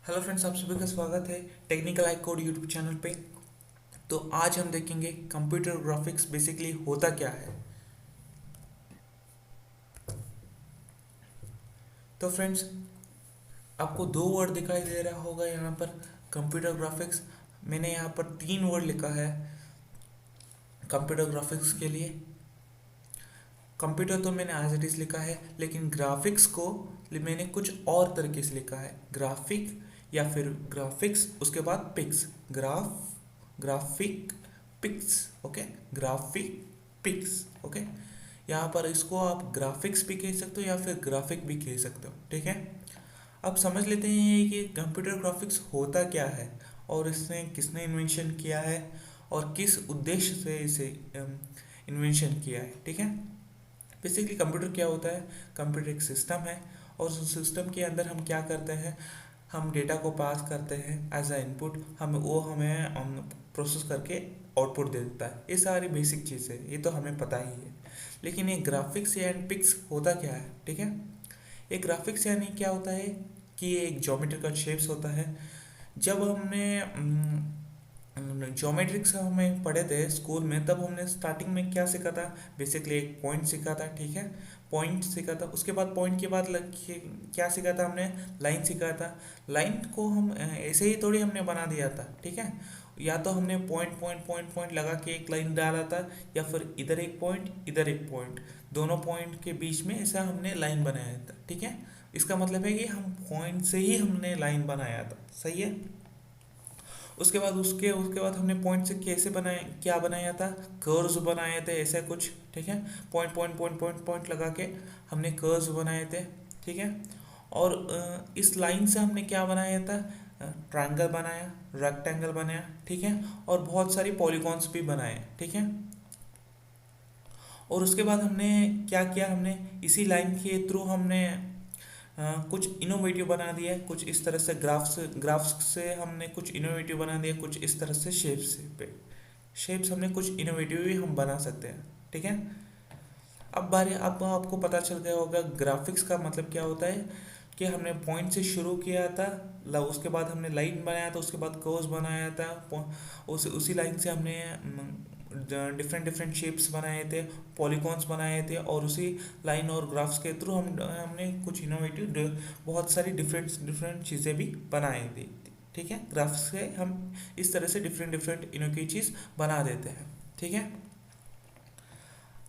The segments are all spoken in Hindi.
हेलो फ्रेंड्स, आप सभी का स्वागत है technical I code YouTube channel पे। तो आज हम देखेंगे कंप्यूटर ग्राफिक्स बेसिकली होता क्या है। तो फ्रेंड्स, आपको दो वर्ड दिखाई दे रहा होगा यहाँ पर, कंप्यूटर ग्राफिक्स। मैंने यहाँ पर तीन वर्ड लिखा है कंप्यूटर ग्राफिक्स के लिए। कंप्यूटर तो मैंने एज इट इज़ लिखा है, लेकिन ग्राफिक्स को मैंने कुछ और तरीके से लिखा है। ग्राफिक या फिर ग्राफिक्स, उसके बाद pics. Graphic pics, okay. Graphic pics, okay. यहाँ पर इसको आप ग्राफिक्स भी कह सकते हो या फिर ग्राफिक भी कह सकते हो, ठीक है। अब समझ लेते हैं कि कंप्यूटर ग्राफिक्स होता क्या है और इसने किसने इन्वेंशन किया है और किस उद्देश्य से इसे इन्वेंशन किया है, ठीक है। बेसिकली कंप्यूटर क्या होता है? कंप्यूटर एक सिस्टम है और उस सिस्टम के अंदर हम क्या करते हैं, हम डेटा को पास करते हैं एज अ इनपुट, हमें प्रोसेस करके आउटपुट दे देता है। ये सारी बेसिक चीज़ है, ये तो हमें पता ही है। लेकिन ये ग्राफिक्स एंड पिक्स होता क्या है, ठीक है। ये ग्राफिक्स यानी क्या होता है कि ये एक ज्योमेट्रिकल शेप्स होता है। जब हमने ज्योमेट्रिक्स हमें पढ़े थे स्कूल में, तब हमने स्टार्टिंग में क्या सीखा था? बेसिकली एक पॉइंट सीखा था, ठीक है। पॉइंट सीखा था, उसके बाद पॉइंट के बाद क्या सीखा था हमने? लाइन सीखा था। लाइन को हम ऐसे ही थोड़ी हमने बना दिया था, ठीक है। या तो हमने पॉइंट पॉइंट पॉइंट पॉइंट लगा के एक लाइन डाला था, या फिर इधर एक पॉइंट इधर एक पॉइंट, दोनों पॉइंट के बीच में ऐसा हमने लाइन बनाया था, ठीक है। इसका मतलब है कि हम पॉइंट से ही हमने लाइन बनाया था, सही है। उसके बाद उसके उसके बाद हमने पॉइंट से कैसे बनाया, क्या बनाया था? कर्व्स बनाए थे, ऐसे कुछ, ठीक है। Point point point point point लगा के हमने कर्व्स बनाए थे, ठीक है। और इस लाइन से हमने क्या बनाया था? ट्रायंगल बनाया, रेक्टेंगल बनाया, ठीक है। और बहुत सारी पॉलीगॉन्स भी बनाए, ठीक है। और उसके बाद हमने क्या किया, हमने इसी लाइन के थ्रू हमने कुछ इनोवेटिव बना दिया, कुछ इस तरह से ग्राफ्स से हमने कुछ इनोवेटिव बना दिया, कुछ इस तरह से शेप्स हमने कुछ इनोवेटिव भी हम बना सकते हैं, ठीक है। अब आपको पता चल गया होगा ग्राफिक्स का मतलब क्या होता है, कि हमने पॉइंट से शुरू किया था, उसके बाद हमने लाइन बनाया था, उसके बाद कर्व्स बनाया था, उसी लाइन से हमने डिफरेंट डिफरेंट शेप्स बनाए थे, पॉलीगॉन्स बनाए थे, और उसी लाइन और ग्राफ्स के थ्रू हमने कुछ इनोवेटिव बहुत सारी डिफरेंट डिफरेंट चीज़ें भी बनाई थी, ठीक है। ग्राफ्स से हम इस तरह से डिफरेंट डिफरेंट इनोवेटिव चीज़ बना देते हैं, ठीक है।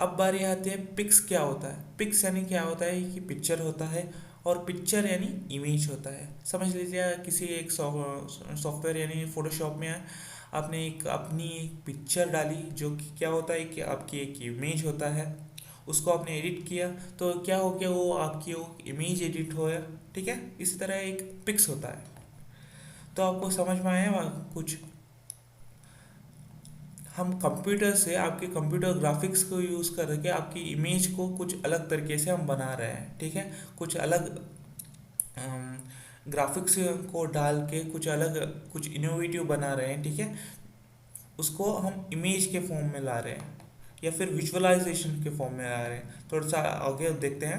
अब बारी आती है पिक्स क्या होता है। पिक्स यानी क्या होता है कि पिक्चर होता है, और पिक्चर यानी इमेज होता है। समझ लीजिए किसी एक सॉफ्टवेयर यानी फोटोशॉप में आपने एक अपनी एक पिक्चर डाली, जो कि क्या होता है कि आपकी एक इमेज होता है। उसको आपने एडिट किया तो क्या हो गया, वो आपकी वो इमेज एडिट हो गया, ठीक है। इसी तरह एक पिक्स होता है। तो आपको समझ में आया कुछ? हम कंप्यूटर से आपके कंप्यूटर ग्राफिक्स को यूज़ करके आपकी इमेज को कुछ अलग तरीके से हम बना रहे हैं, ठीक है। कुछ अलग ग्राफिक्स को डाल के कुछ अलग कुछ इनोवेटिव बना रहे हैं, ठीक है। उसको हम इमेज के फॉर्म में ला रहे हैं, या फिर विजुअलाइजेशन के फॉर्म में ला रहे हैं। थोड़ा सा आगे देखते हैं।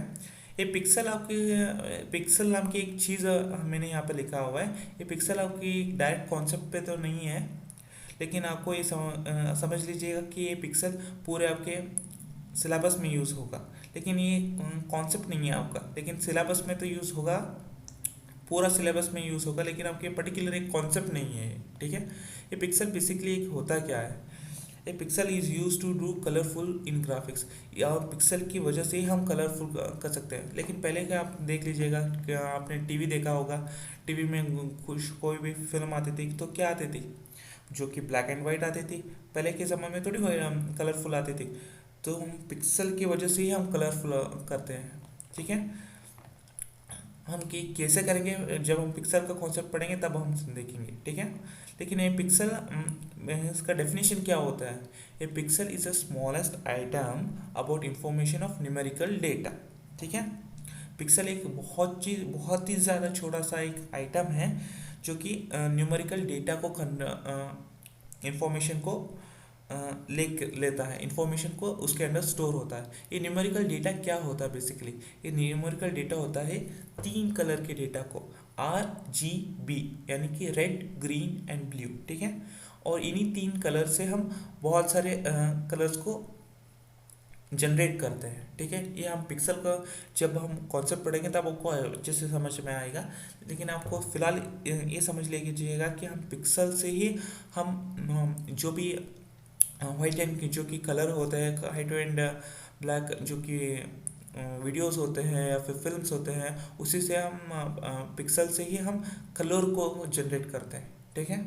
ये पिक्सल आपकी पिक्सल नाम की एक चीज़ मैंने यहाँ पे लिखा हुआ है। ये पिक्सल आपकी डायरेक्ट कॉन्सेप्ट पे तो नहीं है, लेकिन आपको ये समझ लीजिएगा कि ये पिक्सल पूरे आपके सिलेबस में यूज़ होगा। लेकिन ये कॉन्सेप्ट नहीं है आपका, लेकिन सिलेबस में तो यूज़ होगा, पूरा सिलेबस में यूज़ होगा, लेकिन आपके पर्टिकुलर एक कॉन्सेप्ट नहीं है, ठीक है। ये पिक्सल बेसिकली एक होता क्या है? A pixel is use to do colourful in graphics. या पिक्सल की वजह से ही हम कलरफुल कर सकते हैं। लेकिन पहले का आप देख लीजिएगा, क्या आपने टीवी देखा होगा, टीवी में कुछ कोई भी फिल्म आती थी तो क्या आती थी, जो कि ब्लैक एंड वाइट आती थी। पहले के ज़माने में थोड़ी कलरफुल आती थी। तो हम पिक्सल की वजह से ही हम कलरफुल करते हैं, ठीक है। हम कि कैसे करेंगे, जब हम पिक्सल का कॉन्सेप्ट पढ़ेंगे तब हम देखेंगे, ठीक है। लेकिन ये पिक्सल, इसका डेफिनेशन क्या होता है? A pixel is a smallest item about information of numerical data, ठीक है। पिक्सल एक बहुत ही ज़्यादा छोटा सा एक आइटम है, जो कि न्यूमेरिकल डेटा को इंफॉर्मेशन को ले लेता है, इंफॉर्मेशन को उसके अंदर स्टोर होता है। ये न्यूमेरिकल डेटा क्या होता है? बेसिकली ये न्यूमेरिकल डेटा होता है तीन कलर के डेटा को RGB, यानी कि रेड, ग्रीन एंड ब्लू, ठीक है। और इन्हीं 3 कलर से हम बहुत सारे कलर्स को जनरेट करते हैं, ठीक है। ये हम पिक्सल का जब हम कॉन्सेप्ट पढ़ेंगे तब आपको अच्छे से समझ में आएगा, लेकिन आपको फिलहाल ये समझ लीजिएगा कि हम पिक्सल से ही हम जो भी वाइट एंड जो कि कलर होते हैं, वाइट एंड ब्लैक जो कि वीडियोस होते हैं या फिर फिल्म्स होते हैं, उसी से हम पिक्सल से ही हम कलर को जनरेट करते हैं, ठीक है।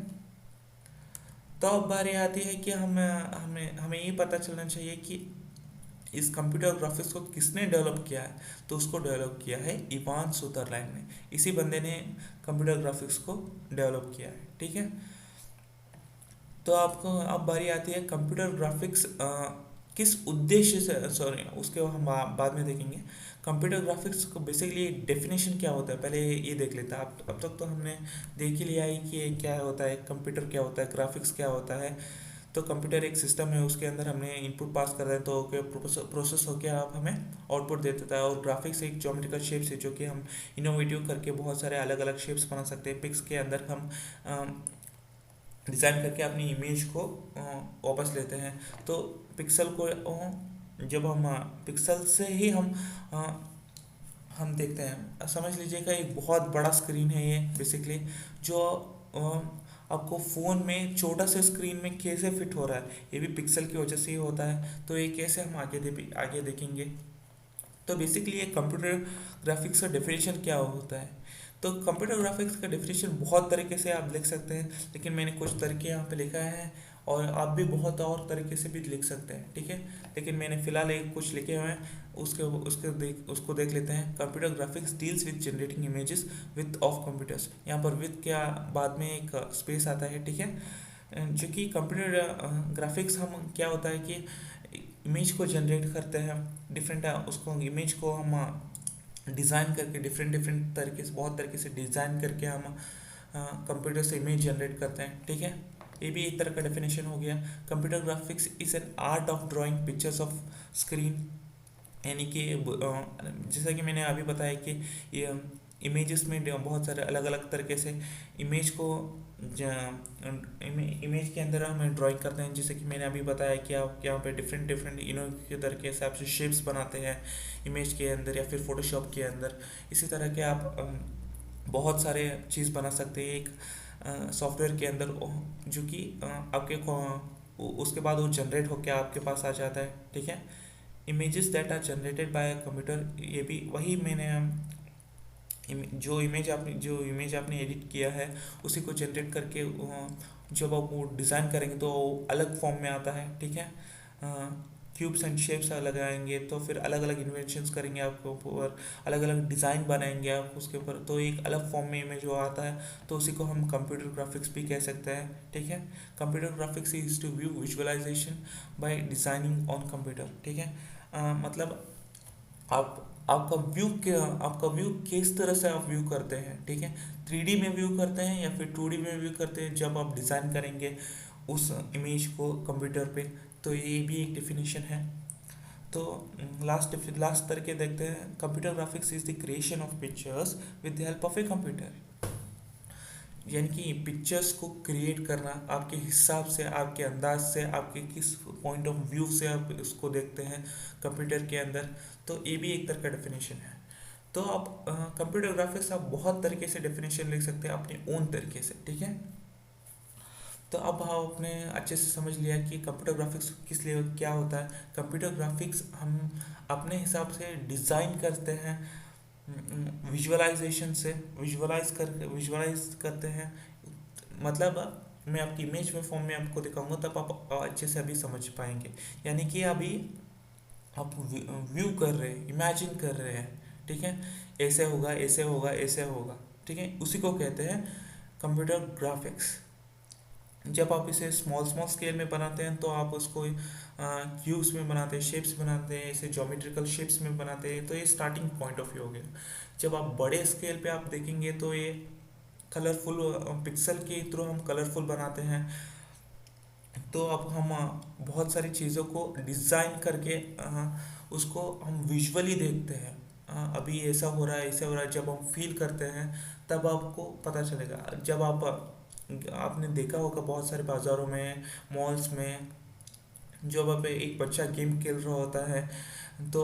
तो अब बारी आती है कि हम हमें हमें ये पता चलना चाहिए कि इस कंप्यूटर ग्राफिक्स को किसने डेवलप किया है। तो उसको डेवलप किया है इवान सुदरलैंड ने। इसी बंदे ने कंप्यूटर ग्राफिक्स को डेवलप किया है, ठीक है। तो आपको अब बारी आती है कंप्यूटर ग्राफिक्स किस उद्देश्य से, सॉरी उसके हम बाद में देखेंगे। कंप्यूटर ग्राफिक्स को बेसिकली डेफिनेशन क्या होता है, पहले ये देख लेते हैं। अब तक तो हमने देख ही लिया है कि ये क्या होता है, कंप्यूटर क्या होता है, ग्राफिक्स क्या होता है। तो कंप्यूटर एक सिस्टम है, उसके अंदर हमने इनपुट पास कर रहे हैं तो प्रोसेस होकर आप हमें आउटपुट दे देता है। और ग्राफिक्स एक ज्योमेट्रिकल शेप्स है जो कि हम इनोवेटिव करके बहुत सारे अलग अलग शेप्स बना सकते हैं। पिक्स के अंदर हम डिज़ाइन करके अपनी इमेज को वापस लेते हैं। तो पिक्सल को जब हम पिक्सल से ही हम देखते हैं। समझ लीजिएगा एक बहुत बड़ा स्क्रीन है ये बेसिकली, जो आपको फ़ोन में छोटा सा स्क्रीन में कैसे फिट हो रहा है, ये भी पिक्सल की वजह से ही होता है। तो ये कैसे हम आगे देखेंगे। तो बेसिकली ये कंप्यूटर ग्राफिक्स का डेफिनेशन क्या होता है। तो कंप्यूटर ग्राफिक्स का डेफिनेशन बहुत तरीके से आप लिख सकते हैं, लेकिन मैंने कुछ तरीके यहाँ पे लिखा है और आप भी बहुत और तरीके से भी लिख सकते हैं, ठीक है। लेकिन मैंने फिलहाल एक कुछ लिखे हुए हैं, उसको देख लेते हैं। Computer graphics deals with generating images width of computers. यहाँ पर विथ क्या बाद में एक स्पेस आता है, ठीक है। जो कि कंप्यूटर ग्राफिक्स हम क्या होता है कि इमेज को जनरेट करते हैं, डिफरेंट उसको इमेज को हम डिज़ाइन करके डिफरेंट डिफरेंट तरीके से, बहुत तरीके से डिज़ाइन करके हम कंप्यूटर से इमेज जनरेट करते हैं, ठीक है। ये भी एक तरह का डेफिनेशन हो गया। Computer graphics is an art of drawing pictures of screen, यानी कि जैसा कि मैंने अभी बताया कि ये इमेजेस में बहुत सारे अलग अलग तरीके से इमेज को इमेज के अंदर हम ड्राइंग करते हैं। जैसे कि मैंने अभी बताया कि आप यहाँ पे डिफरेंट डिफरेंट के तरीके से आप शेप्स बनाते हैं इमेज के अंदर या फिर फोटोशॉप के अंदर। इसी तरह के आप बहुत सारे चीज़ बना सकते हैं एक सॉफ्टवेयर के अंदर, जो कि आपके उसके बाद वो जनरेट होकर आपके पास आ जाता है, ठीक है। Images that are generated by computer, ये भी वही मैंने जो इमेज आपने एडिट किया है उसी को जनरेट करके जब आप वो डिज़ाइन करेंगे तो अलग फॉर्म में आता है, ठीक है। क्यूब्स एंड शेप्स लगाएंगे तो फिर अलग अलग इन्वेंशंस करेंगे आपके ऊपर, अलग अलग डिज़ाइन बनाएंगे आप उसके ऊपर, तो एक अलग फॉर्म में इमेज जो आता है तो उसी को हम कंप्यूटर ग्राफिक्स भी कह सकते हैं, ठीक है। Computer graphics is to view visualisation by designing on computer, ठीक है। मतलब आपका व्यू किस तरह से आप व्यू करते हैं, ठीक है। 3D में व्यू करते हैं या फिर 2D में व्यू करते हैं जब आप डिज़ाइन करेंगे उस इमेज को कंप्यूटर पे, तो ये भी एक डेफिनेशन है। तो लास्ट तरीके देखते हैं। Computer graphics is the creation of pictures with the help of a computer, यानी कि पिक्चर्स को क्रिएट करना आपके हिसाब से, आपके अंदाज से, आपके किस पॉइंट ऑफ व्यू से आप उसको देखते हैं कंप्यूटर के अंदर, तो ये भी एक तरह का डेफिनेशन है। तो आप कंप्यूटर ग्राफिक्स आप बहुत तरीके से डेफिनेशन लिख सकते हैं अपने ओन तरीके से, ठीक है। तो अब आपने अच्छे से समझ लिया कि कंप्यूटर ग्राफिक्स किस लिए क्या होता है। कंप्यूटर ग्राफिक्स हम अपने हिसाब से डिज़ाइन करते हैं, विजुअलाइज करते हैं। मतलब मैं आपकी इमेज में फॉर्म में आपको दिखाऊंगा तब आप अच्छे से अभी समझ पाएंगे। यानी कि अभी आप व्यू कर रहे हैं, इमेजिन कर रहे हैं, ठीक है। ऐसे होगा, ऐसे होगा, ऐसे होगा, ठीक है। उसी को कहते हैं कंप्यूटर ग्राफिक्स। जब आप इसे स्मॉल स्केल में बनाते हैं तो आप उसको क्यूब्स में बनाते हैं, शेप्स बनाते हैं, इसे ज्योमेट्रिकल शेप्स में बनाते हैं, तो ये स्टार्टिंग पॉइंट ऑफ व्यू हो गया। जब आप बड़े स्केल पे आप देखेंगे तो ये कलरफुल पिक्सल के थ्रू हम कलरफुल बनाते हैं। तो अब हम बहुत सारी चीज़ों को डिज़ाइन करके उसको हम विजुअली देखते हैं। अभी ऐसा हो रहा है, ऐसा हो रहा है, जब हम फील करते हैं तब आपको पता चलेगा। जब आप आपने देखा होगा बहुत सारे बाज़ारों में, मॉल्स में, जब आप एक बच्चा गेम खेल रहा होता है तो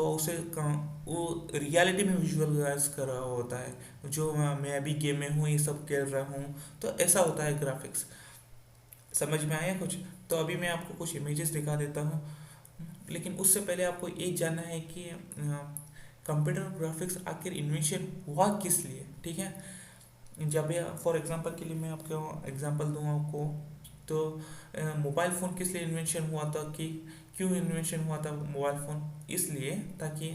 वो रियलिटी में विजुअलाइज कर रहा होता है, जो मैं अभी गेम में हूँ, ये सब खेल रहा हूँ। तो ऐसा होता है ग्राफिक्स। समझ में आया कुछ? तो अभी मैं आपको कुछ इमेजेस दिखा देता हूँ, लेकिन उससे पहले आपको ये जानना है कि कंप्यूटर ग्राफिक्स आखिर इन्वेंशन हुआ किस लिए, ठीक है। जब फॉर एग्जांपल के लिए मैं आपको एग्जांपल दूँ आपको, तो मोबाइल फ़ोन किस लिए इन्वेंशन हुआ था, कि क्यों इन्वेंशन हुआ था मोबाइल फ़ोन? इसलिए ताकि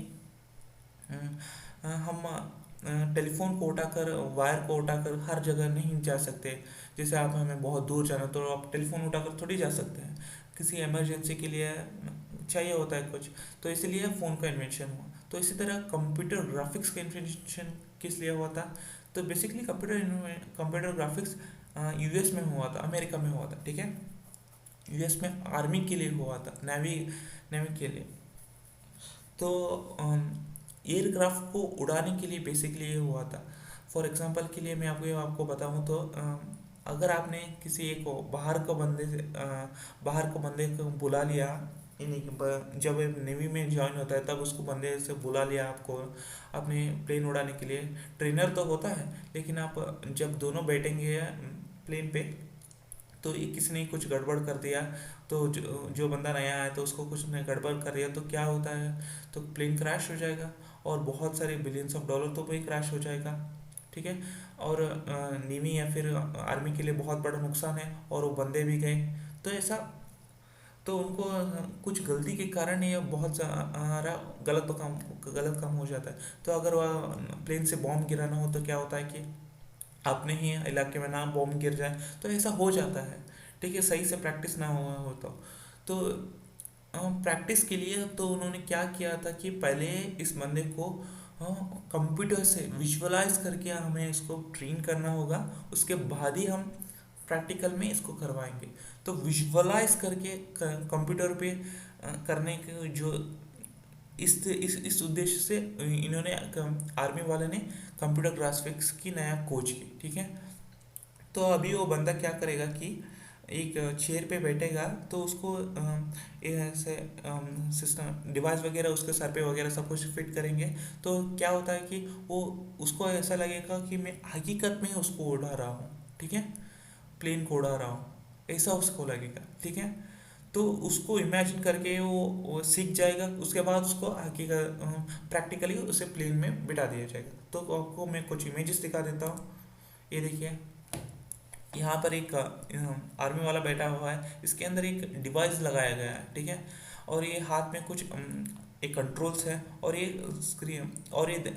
हम टेलीफोन को उठाकर, वायर को उठाकर हर जगह नहीं जा सकते। जैसे आप हमें बहुत दूर जाना, तो आप टेलीफोन उठाकर थोड़ी जा सकते हैं, किसी इमरजेंसी के लिए चाहिए होता है कुछ, तो इसलिए फ़ोन का इन्वेंशन हुआ। तो इसी तरह कंप्यूटर ग्राफिक्स का इन्वेंशन किस लिए हुआ था? तो बेसिकली कंप्यूटर ग्राफिक्स यूएस में हुआ था, अमेरिका में हुआ था, ठीक है। यूएस में आर्मी के लिए हुआ था, नेवी नेवी के लिए। तो एयरक्राफ्ट को उड़ाने के लिए बेसिकली ये हुआ था। फॉर एग्जांपल के लिए मैं आपको बताऊं तो अगर आपने किसी एक को बाहर को बंदे को बुला लिया, यानी कि जब नेवी में ज्वाइन होता है तब उसको बंदे से बुला लिया आपको अपने प्लेन उड़ाने के लिए। ट्रेनर तो होता है, लेकिन आप जब दोनों बैठेंगे प्लेन पे, तो ये किसी ने कुछ गड़बड़ कर दिया, तो जो बंदा नया आया तो उसको कुछ ने गड़बड़ कर दिया, तो क्या होता है, तो प्लेन क्रैश हो जाएगा, और बहुत सारे बिलियंस ऑफ डॉलर तो वही क्रैश हो जाएगा, ठीक है। और नेवी या फिर आर्मी के लिए बहुत बड़ा नुकसान है, और वो बंदे भी गए। तो ऐसा, तो उनको कुछ गलती के कारण ये बहुत सारा गलत काम हो जाता है। तो अगर वह प्लेन से बॉम्ब गिराना हो तो क्या होता है कि अपने ही इलाके में ना बॉम्ब गिर जाए, तो ऐसा हो जाता है, ठीक है, सही से प्रैक्टिस ना हुआ हो तो प्रैक्टिस के लिए तो उन्होंने क्या किया था कि पहले इस बंदे को कंप्यूटर से विजुअलाइज करके हमें इसको ट्रेन करना होगा, उसके बाद ही हम प्रैक्टिकल में इसको करवाएंगे। तो विजुअलाइज करके कंप्यूटर पे करने के जो इस उद्देश्य से इन्होंने आर्मी वाले ने कंप्यूटर ग्राफिक्स की नया खोज की, ठीक है। तो अभी वो बंदा क्या करेगा कि एक चेयर पे बैठेगा, तो उसको ऐसे सिस्टम डिवाइस वगैरह उसके सर पे वगैरह सब कुछ फिट करेंगे। तो क्या होता है कि वो उसको ऐसा लगेगा कि मैं हकीकत में उसको उड़ा रहा हूँ, ठीक है, प्लेन को उड़ा रहा हूँ, ऐसा उसको लगेगा, ठीक है। तो उसको इमेजिन करके वो सीख जाएगा, उसके बाद उसको हकीकत प्रैक्टिकली उसे प्लेन में बिठा दिया जाएगा। तो आपको मैं कुछ इमेजेस दिखा देता हूँ। ये देखिए, यहाँ पर एक आर्मी वाला बैठा हुआ है, इसके अंदर एक डिवाइस लगाया गया है, ठीक है। और ये हाथ में कुछ एक कंट्रोल्स है, और ये स्क्रीन, और ये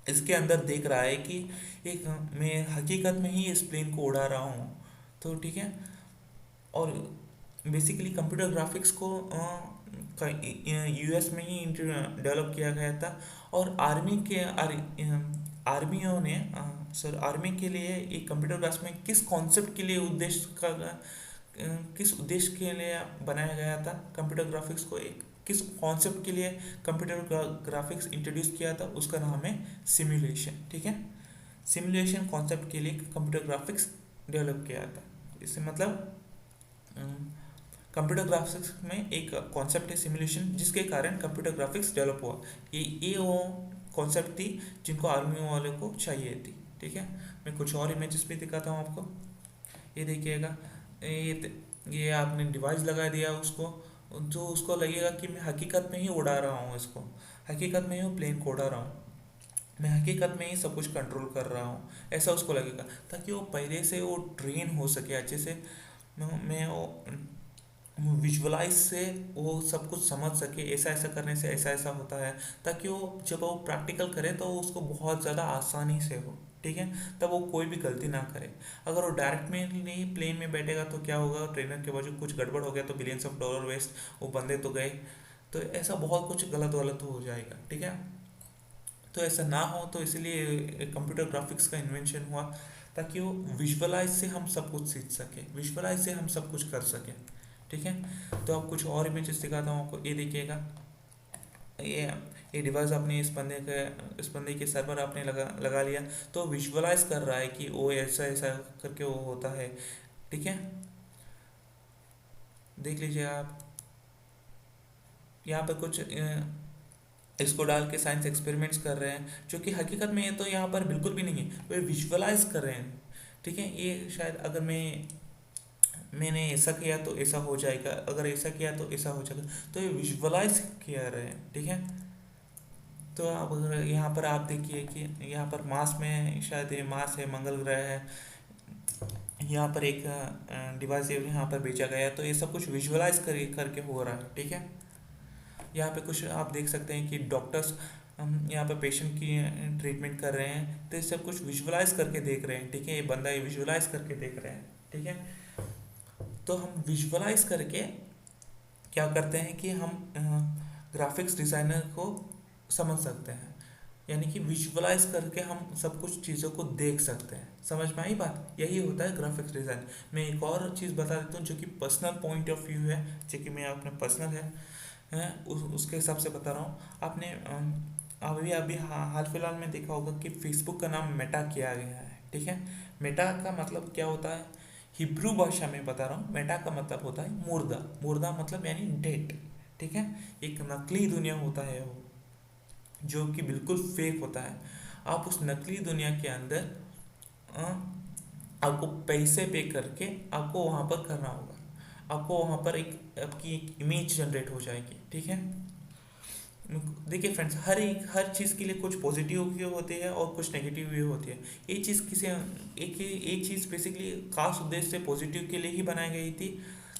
इसके अंदर देख रहा है कि एक मैं हकीकत में ही इस प्लेन को उड़ा रहा हूँ। तो ठीक है। और बेसिकली कंप्यूटर ग्राफिक्स को यूएस में ही डेवलप किया गया था, और आर्मियों ने आर्मी के लिए एक कंप्यूटर ग्राफिक्स में किस कॉन्सेप्ट के लिए किस उद्देश्य के लिए बनाया गया था कंप्यूटर ग्राफिक्स को, एक किस कॉन्सेप्ट के लिए कंप्यूटर ग्राफिक्स इंट्रोड्यूस किया था, उसका नाम है सिमुलेशन, ठीक है। सिमुलेशन कॉन्सेप्ट के लिए कंप्यूटर ग्राफिक्स डेवलप किया था। इससे मतलब कंप्यूटर ग्राफिक्स में एक कॉन्सेप्ट है सिमुलेशन, जिसके कारण कंप्यूटर ग्राफिक्स डेवलप हुआ। ये वो कॉन्सेप्ट थी जिनको आर्मी वाले को चाहिए थी, ठीक है। मैं कुछ और इमेजेस भी दिखाता हूँ आपको। ये देखिएगा, ये आपने डिवाइस लगा दिया उसको, जो उसको लगेगा कि मैं हकीकत में ही उड़ा रहा हूँ इसको, हकीकत में ही प्लेन को उड़ा रहा हूँ, मैं हकीकत में ही सब कुछ कंट्रोल कर रहा हूँ, ऐसा उसको लगेगा, ताकि वो पहले से वो ट्रेन हो सके अच्छे से। मैं वो विजुअलाइज से वो सब कुछ समझ सके, ऐसा ऐसा करने से ऐसा ऐसा होता है, ताकि वो जब वो प्रैक्टिकल करे तो उसको बहुत ज़्यादा आसानी से हो, ठीक है, तब वो कोई भी गलती ना करे। अगर वो डायरेक्ट में नहीं प्लेन में बैठेगा तो क्या होगा, ट्रेनर के वजह कुछ गड़बड़ हो गया तो बिलियंस ऑफ डॉलर वेस्ट, वो बंदे तो गए, तो ऐसा बहुत कुछ गलत गलत हो जाएगा, ठीक है। तो ऐसा ना हो, तो इसलिए कंप्यूटर ग्राफिक्स का इन्वेंशन हुआ, ताकि वो विजुअलाइज से हम सब कुछ सीख सके, विजुअलाइज से हम सब कुछ कर सकें, ठीक है। तो आप कुछ और इमेजेस दिखाता हूँ आपको। ये देखिएगा, ये ये डिवाइस आपने इस बंदे के सर पर आपने लगा लिया, तो विजुअलाइज कर रहा है कि वो ऐसा ऐसा करके वो होता है। ठीक है, देख लीजिए आप यहाँ पर कुछ इसको डाल के साइंस एक्सपेरिमेंट्स कर रहे हैं, जो कि हकीकत में ये तो यहाँ पर बिल्कुल भी नहीं है, वे विजुअलाइज कर रहे हैं। ठीक है, ये शायद अगर मैंने ऐसा किया तो ऐसा हो जाएगा, अगर ऐसा किया तो ऐसा हो जाएगा, तो ये विजुअलाइज किया रहे हैं। ठीक है, तो अब अगर यहाँ पर आप देखिए कि यहाँ पर मास में शायद ये मास है, मंगल ग्रह है, यहाँ पर एक डिवाइस यहाँ पर बेचा गया है, तो ये सब कुछ विजुअलाइज करके हो रहा है। ठीक है, यहाँ पे कुछ आप देख सकते हैं कि डॉक्टर्स हम यहाँ पे पेशेंट की ट्रीटमेंट कर रहे हैं, तो ये सब कुछ विजुअलाइज करके देख रहे हैं। ठीक है, ये बंदा ये विजुअलाइज करके देख रहे हैं। ठीक है, तो हम विजुअलाइज करके क्या करते हैं कि हम ग्राफिक्स डिज़ाइनर को समझ सकते हैं, यानी कि विजुअलाइज करके हम सब कुछ चीज़ों को देख सकते हैं। समझ में आई बात? यही होता है ग्राफिक्स डिज़ाइन। मैं एक और चीज़ बता देता हूँ जो कि पर्सनल पॉइंट ऑफ व्यू है, जो कि मैं अपने पर्सनल है उसके हिसाब से बता रहा हूँ। आपने अभी अभी हाल फिलहाल में देखा होगा कि फेसबुक का नाम मेटा किया गया है। ठीक है, मेटा का मतलब क्या होता है? हिब्रू भाषा में बता रहा हूँ, मेटा का मतलब होता है मुर्दा। मुर्दा मतलब यानी डेड। ठीक है, एक नकली दुनिया होता है वो, जो कि बिल्कुल फेक होता है। आप उस नकली दुनिया के अंदर अ, आपको पैसे पे करके आपको वहाँ पर करना होगा। आपको वहाँ पर आपकी एक इमेज जनरेट हो जाएगी। ठीक है, देखिए फ्रेंड्स, हर चीज़ के लिए कुछ पॉजिटिव भी होती है और कुछ नेगेटिव भी होती है। ये चीज़ एक चीज़ बेसिकली खास उद्देश्य से पॉजिटिव के लिए ही बनाई गई थी,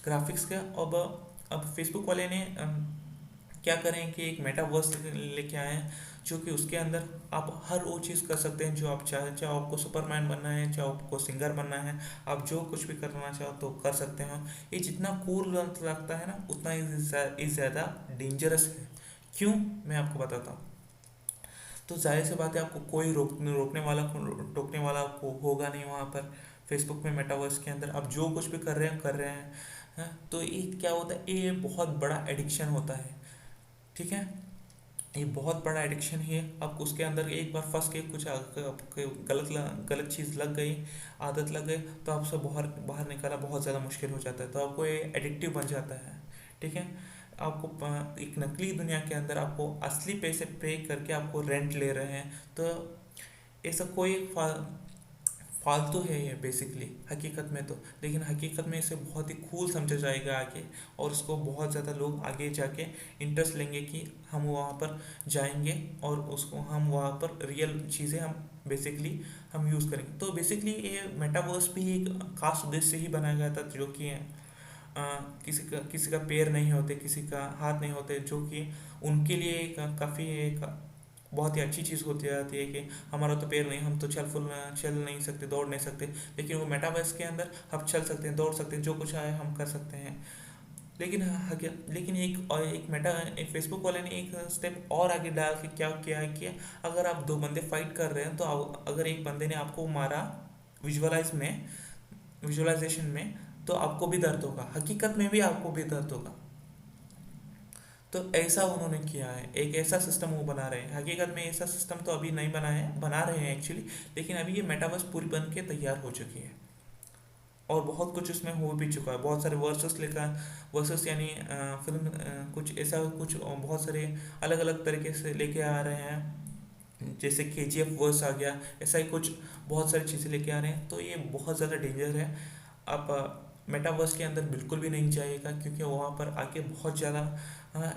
ग्राफिक्स का। अब फेसबुक वाले ने क्या करें कि एक मेटावर्स लेके आए हैं, जो कि उसके अंदर आप हर वो चीज़ कर सकते हैं जो आप चाहे आपको सुपरमैन बनना है, चाहे आपको सिंगर बनना है, आप जो कुछ भी करना चाहो तो कर सकते हैं। ये जितना कूल लगता है ना, उतना ही ज़्यादा डेंजरस है। क्यों, मैं आपको बताता हूँ। तो जाहिर सी बात है, आपको कोई टोकने वाला आपको होगा नहीं वहाँ पर। फेसबुक में मेटावर्स के अंदर आप जो कुछ भी कर रहे हैं। हाँ, तो ये क्या होता है, ये बहुत बड़ा एडिक्शन होता है। ठीक है, ये बहुत बड़ा एडिक्शन ही है। आप उसके अंदर एक बार फंस के कुछ आपके गलत चीज़ लग गई, आदत लग गई, तो आपसे बाहर बाहर निकालना बहुत ज़्यादा मुश्किल हो जाता है। तो आपको ये एडिक्टिव बन जाता है। ठीक है, आपको एक नकली दुनिया के अंदर आपको असली पैसे पे करके आपको रेंट ले रहे हैं, तो ऐसा कोई फालतू है ये बेसिकली हकीकत में तो। लेकिन हकीकत में इसे बहुत ही कूल समझा जाएगा आगे, और उसको बहुत ज़्यादा लोग आगे जाके इंटरेस्ट लेंगे कि हम वहाँ पर जाएंगे और उसको हम वहाँ पर रियल चीज़ें हम हम यूज़ करेंगे। तो बेसिकली ये मेटावर्स भी एक खास उद्देश्य से ही बनाया गया था, जो कि किसी का पैर नहीं होते, किसी का हाथ नहीं होते, जो कि उनके लिए काफ़ी एक बहुत ही अच्छी चीज़ होती जाती है कि हमारा तो पैर नहीं, हम तो चल नहीं सकते, दौड़ नहीं सकते। लेकिन वो मेटावर्स के अंदर हम चल सकते हैं, दौड़ सकते हैं, जो कुछ आए हम कर सकते हैं। लेकिन एक फेसबुक वाले ने एक स्टेप और आगे डाल के क्या किया है कि अगर आप दो बंदे फाइट कर रहे हैं, तो अगर एक बंदे ने आपको मारा विजुअलाइजेशन में, तो आपको भी दर्द होगा, हकीकत में भी आपको भी दर्द होगा। तो ऐसा उन्होंने किया है, एक ऐसा सिस्टम वो बना रहे हैं। हकीकत में ऐसा सिस्टम तो अभी नहीं बनाया है, बना रहे हैं एक्चुअली, लेकिन अभी ये मेटावर्स पूरी बन के तैयार हो चुकी है और बहुत कुछ उसमें हो भी चुका है। बहुत सारे वर्सेस यानी फिल्म कुछ ऐसा कुछ बहुत सारे अलग अलग तरीके से लेके आ रहे हैं, जैसे KGF वर्स आ गया, ऐसा ही कुछ बहुत सारी चीज़ें लेके आ रहे हैं। तो ये बहुत ज़्यादा डेंजर है। आप मेटावर्स के अंदर बिल्कुल भी नहीं जाइएगा, क्योंकि वहाँ पर आके बहुत ज़्यादा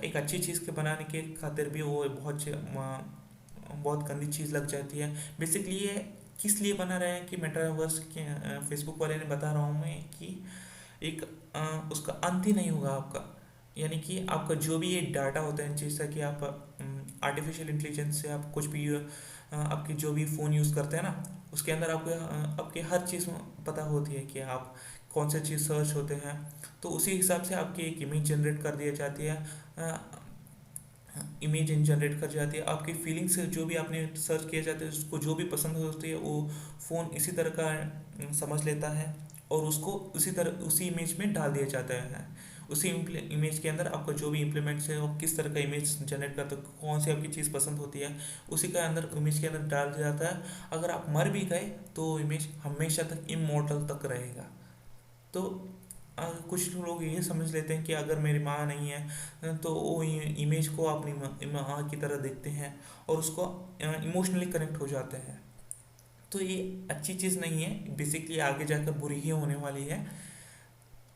एक अच्छी चीज़ के बनाने के खातिर भी वो बहुत गंदी चीज़ लग जाती है। बेसिकली ये किस लिए बना रहे हैं कि मेटावर्स के फेसबुक वाले ने बता रहा हूँ मैं कि एक उसका अंत ही नहीं होगा आपका। यानी कि आपका जो भी ये डाटा होता है, जैसा कि आप आर्टिफिशियल इंटेलिजेंस से आप कुछ भी आपकी जो भी फ़ोन यूज़ करते हैं ना, उसके अंदर आपको आपकी हर चीज़ पता होती है कि आप कौन से चीज़ सर्च होते हैं। तो उसी हिसाब से आपकी एक इमेज जनरेट कर दी जाती है, आपकी फीलिंग्स से जो भी आपने सर्च किया जाता है, उसको जो भी पसंद होती है वो फ़ोन इसी तरह का समझ लेता है और उसको उसी इमेज में डाल दिया जाता है। उसी इमेज के अंदर आपका जो भी इम्प्लीमेंट्स है, वो किस तरह का इमेज जनरेट करते हो, कौन सी आपकी चीज़ पसंद होती है, उसी का अंदर इमेज के अंदर डाल दिया जाता है। अगर आप मर भी गए तो इमेज हमेशा तक इमोर्टल तक रहेगा। तो कुछ लोग ये समझ लेते हैं कि अगर मेरी माँ नहीं है तो वो इमेज को अपनी माँ की तरह देखते हैं और उसको इमोशनली कनेक्ट हो जाते हैं। तो ये अच्छी चीज़ नहीं है, बेसिकली आगे जाकर बुरी ही होने वाली है।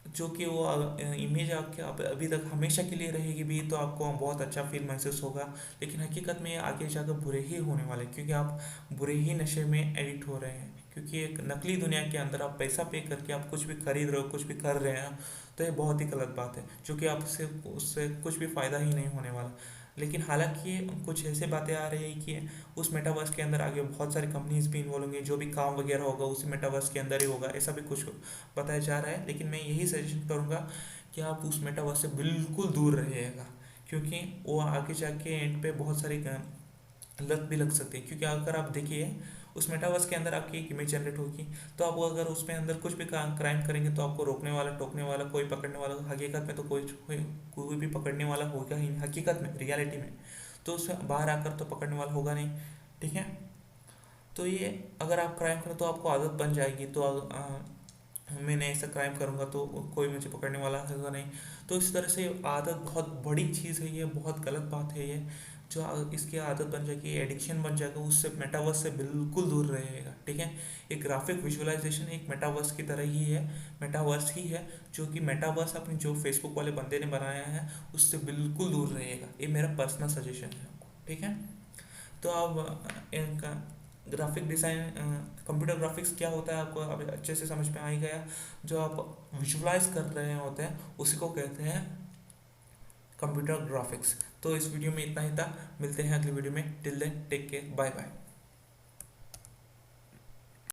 जो कि वो इमेज आपके अभी तक हमेशा के लिए रहेगी भी तो आपको बहुत अच्छा फील महसूस होगा, लेकिन हकीकत में ये आगे जाकर बुरे ही होने वाले हैं, क्योंकि आप बुरे ही नशे में एडिक्ट हो रहे हैं। क्योंकि एक नकली दुनिया के अंदर आप पैसा पे करके आप कुछ भी खरीद रहे हो, कुछ भी कर रहे हैं, तो ये बहुत ही गलत बात है, जो कि आपसे उससे कुछ भी फ़ायदा ही नहीं होने वाला। लेकिन हालांकि कुछ ऐसे बातें आ रही है कि उस मेटावर्स के अंदर आगे बहुत सारी कंपनीज भी इन्वॉल्व होंगी, जो भी काम वगैरह होगा उसी मेटावर्स के अंदर ही होगा, ऐसा भी कुछ बताया जा रहा है। लेकिन मैं यही सजेशन करूँगा कि आप उस मेटावर्स से बिल्कुल दूर रहिएगा, क्योंकि वो आगे जाके एंड पे बहुत सारी लत भी लग सकती है। क्योंकि अगर आप देखिए उस मेटावर्स के अंदर आपकी एक इमेज जनरेट होगी, तो आप अगर उसमें अंदर कुछ भी क्राइम करेंगे तो आपको रोकने वाला, टोकने वाला, कोई पकड़ने वाला हकीकत में तो कोई भी पकड़ने वाला होगा ही नहीं, हकीकत में, रियलिटी में। तो उसमें बाहर आकर तो पकड़ने वाला होगा नहीं, ठीक है। तो ये अगर आप क्राइम करें तो आपको आदत बन जाएगी, तो मैंने ऐसा क्राइम करूँगा तो कोई मुझे पकड़ने वाला होगा नहीं। तो इस तरह से आदत बहुत बड़ी चीज़ है, ये बहुत गलत बात है ये। जो इसकी आदत बन जाएगी, एडिक्शन बन जाएगा, उससे मेटावर्स से बिल्कुल दूर रहेगा, ठीक है। एक ग्राफिक विजुअलाइजेशन एक मेटावर्स की तरह ही है, मेटावर्स ही है, जो कि मेटावर्स अपने जो फेसबुक वाले बंदे ने बनाया है उससे बिल्कुल दूर रहेगा। ये मेरा पर्सनल सजेशन है आपको, ठीक है। तो अब इनका ग्राफिक डिज़ाइन, कंप्यूटर ग्राफिक्स क्या होता है आपको अब अच्छे से समझ में आ ही गया। जो आप विजुलाइज कर रहे होते हैं उसी को कहते हैं कंप्यूटर ग्राफिक्स। तो इस वीडियो में इतना ही था, मिलते हैं अगली वीडियो में। Till then take care, bye bye.